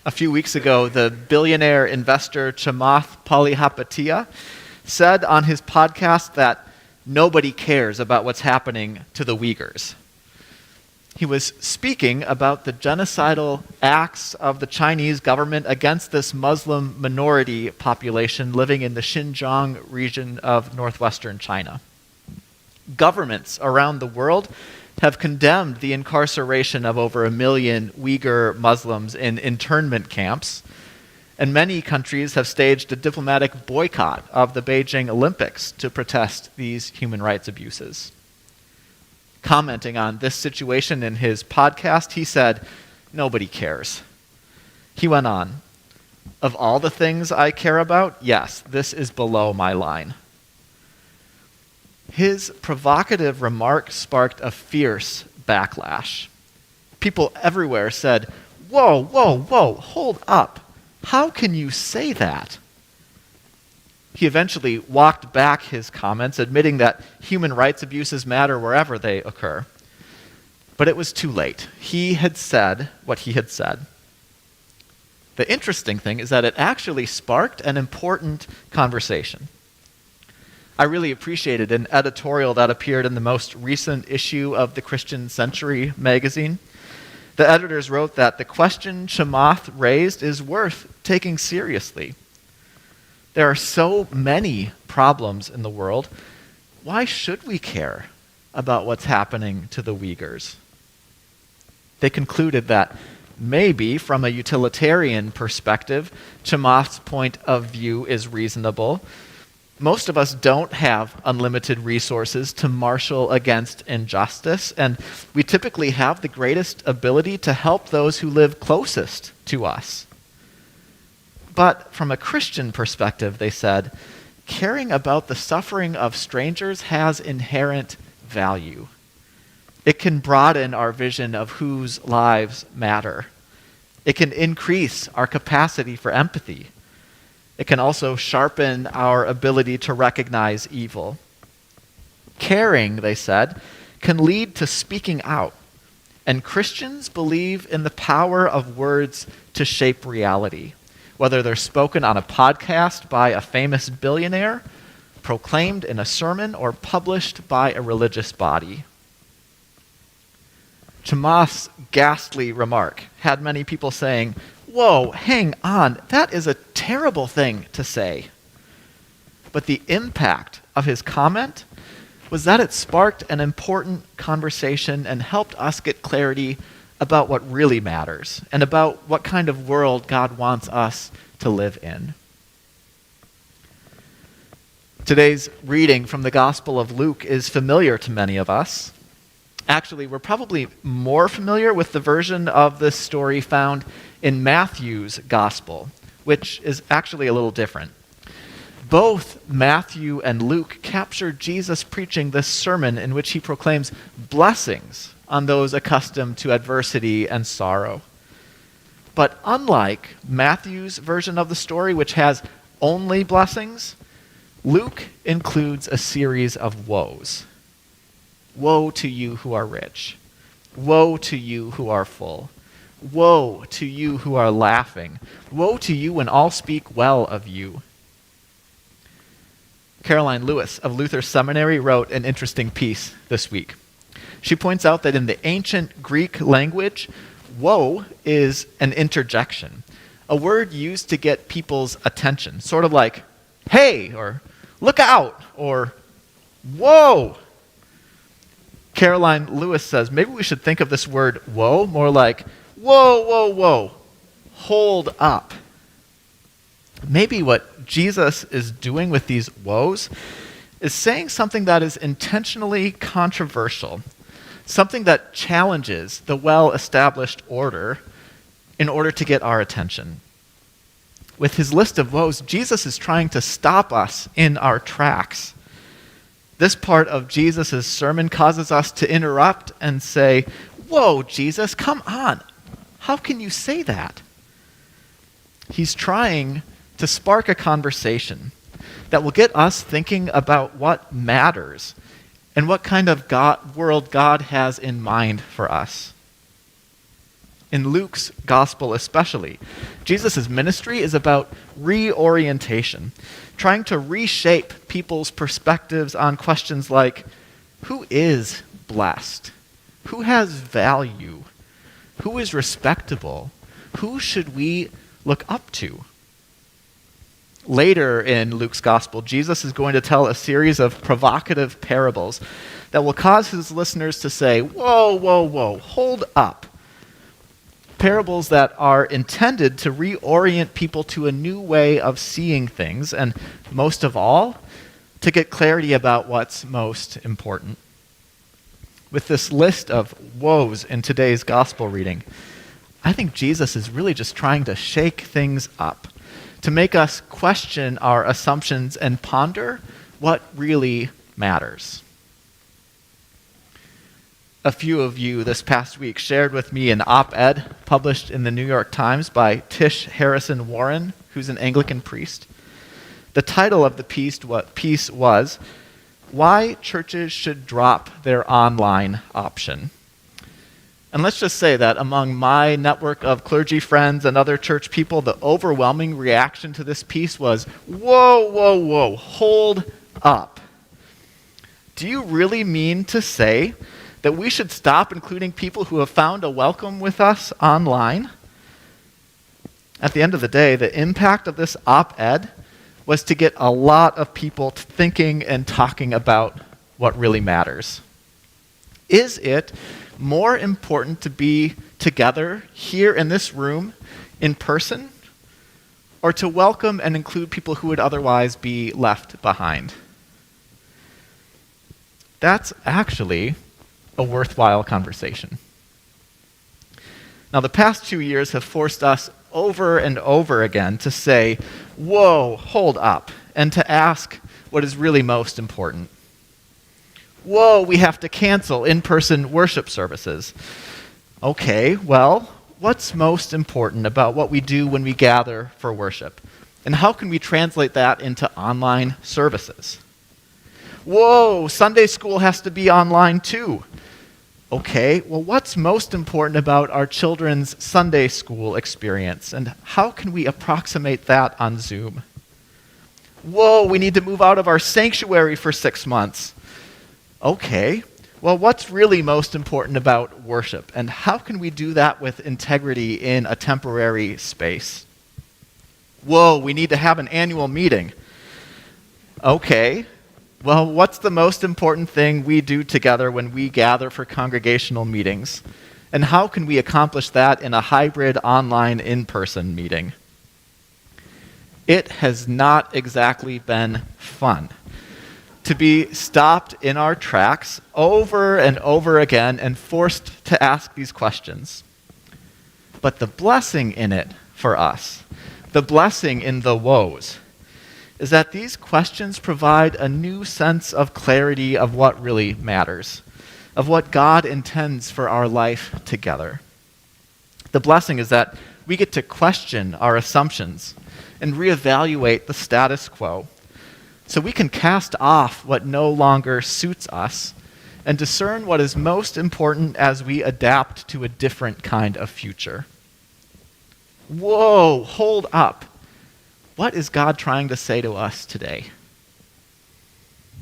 A few weeks ago, the billionaire investor Chamath Palihapitiya said on his podcast that nobody cares about what's happening to the Uyghurs. He was speaking about the genocidal acts of the Chinese government against this Muslim minority population living in the Xinjiang region of northwestern China. Governments around the world have condemned the incarceration of over 1 million Uyghur Muslims in internment camps, and many countries have staged a diplomatic boycott of the Beijing Olympics to protest these human rights abuses. Commenting on this situation in his podcast, he said, "Nobody cares." He went on, "Of all the things I care about, yes, this is below my line." His provocative remark sparked a fierce backlash. People everywhere said, "Whoa, whoa, whoa, hold up. How can you say that?" He eventually walked back his comments, admitting that human rights abuses matter wherever they occur. But it was too late. He had said what he had said. The interesting thing is that it actually sparked an important conversation. I really appreciated an editorial that appeared in the most recent issue of the Christian Century magazine. The editors wrote that the question Chamath raised is worth taking seriously. There are so many problems in the world. Why should we care about what's happening to the Uyghurs? They concluded that maybe from a utilitarian perspective, Chamath's point of view is reasonable. Most of us don't have unlimited resources to marshal against injustice, and we typically have the greatest ability to help those who live closest to us. But from a Christian perspective, they said, caring about the suffering of strangers has inherent value. It can broaden our vision of whose lives matter. It can increase our capacity for empathy. It can also sharpen our ability to recognize evil. Caring, they said, can lead to speaking out. And Christians believe in the power of words to shape reality, whether they're spoken on a podcast by a famous billionaire, proclaimed in a sermon, or published by a religious body. Chamath's ghastly remark had many people saying, "Whoa, hang on, that is a terrible thing to say." But the impact of his comment was that it sparked an important conversation and helped us get clarity about what really matters and about what kind of world God wants us to live in. Today's reading from the Gospel of Luke is familiar to many of us. Actually, we're probably more familiar with the version of this story found in Matthew's Gospel, which is actually a little different. Both Matthew and Luke capture Jesus preaching this sermon in which he proclaims blessings on those accustomed to adversity and sorrow. But unlike Matthew's version of the story, which has only blessings, Luke includes a series of woes. Woe to you who are rich. Woe to you who are full. Woe to you who are laughing. Woe to you when all speak well of you. Caroline Lewis of Luther Seminary wrote an interesting piece this week. She points out that in the ancient Greek language, woe is an interjection, a word used to get people's attention, sort of like, "Hey," or "Look out," or "Whoa." Caroline Lewis says maybe we should think of this word woe more like, "Whoa, whoa, whoa, hold up." Maybe what Jesus is doing with these woes is saying something that is intentionally controversial, something that challenges the well-established order in order to get our attention. With his list of woes, Jesus is trying to stop us in our tracks. This part of Jesus' sermon causes us to interrupt and say, "Whoa, Jesus, come on. How can you say that?" He's trying to spark a conversation that will get us thinking about what matters and what kind of world God has in mind for us. In Luke's gospel especially, Jesus' ministry is about reorientation, trying to reshape people's perspectives on questions like, who is blessed? Who has value? Who is respectable? Who should we look up to? Later in Luke's gospel, Jesus is going to tell a series of provocative parables that will cause his listeners to say, whoa, whoa, whoa, hold up. Parables that are intended to reorient people to a new way of seeing things, and most of all, to get clarity about what's most important. With this list of woes in today's gospel reading, I think Jesus is really just trying to shake things up, to make us question our assumptions and ponder what really matters. A few of you this past week shared with me an op-ed published in the New York Times by Tish Harrison Warren, who's an Anglican priest. The title of the piece was, Why Churches Should Drop Their Online Option. And let's just say that among my network of clergy friends and other church people, the overwhelming reaction to this piece was, whoa, whoa, whoa, hold up. Do you really mean to say that we should stop including people who have found a welcome with us online? At the end of the day, the impact of this op-ed was to get a lot of people thinking and talking about what really matters. Is it more important to be together here in this room in person, or to welcome and include people who would otherwise be left behind? That's actually a worthwhile conversation. Now, the past 2 years have forced us over and over again to say, whoa, hold up, and to ask what is really most important. Whoa, we have to cancel in-person worship services. Okay, well, what's most important about what we do when we gather for worship? And how can we translate that into online services? Whoa, Sunday school has to be online too. Okay, well, what's most important about our children's Sunday school experience, and how can we approximate that on Zoom? Whoa, we need to move out of our sanctuary for 6 months. Okay, well, what's really most important about worship, and how can we do that with integrity in a temporary space? Whoa, we need to have an annual meeting. Okay, well, what's the most important thing we do together when we gather for congregational meetings? And how can we accomplish that in a hybrid online in-person meeting? It has not exactly been fun to be stopped in our tracks over and over again and forced to ask these questions. But the blessing in it for us, the blessing in the woes, is that these questions provide a new sense of clarity of what really matters, of what God intends for our life together. The blessing is that we get to question our assumptions and reevaluate the status quo, so we can cast off what no longer suits us and discern what is most important as we adapt to a different kind of future. Whoa, hold up. What is God trying to say to us today?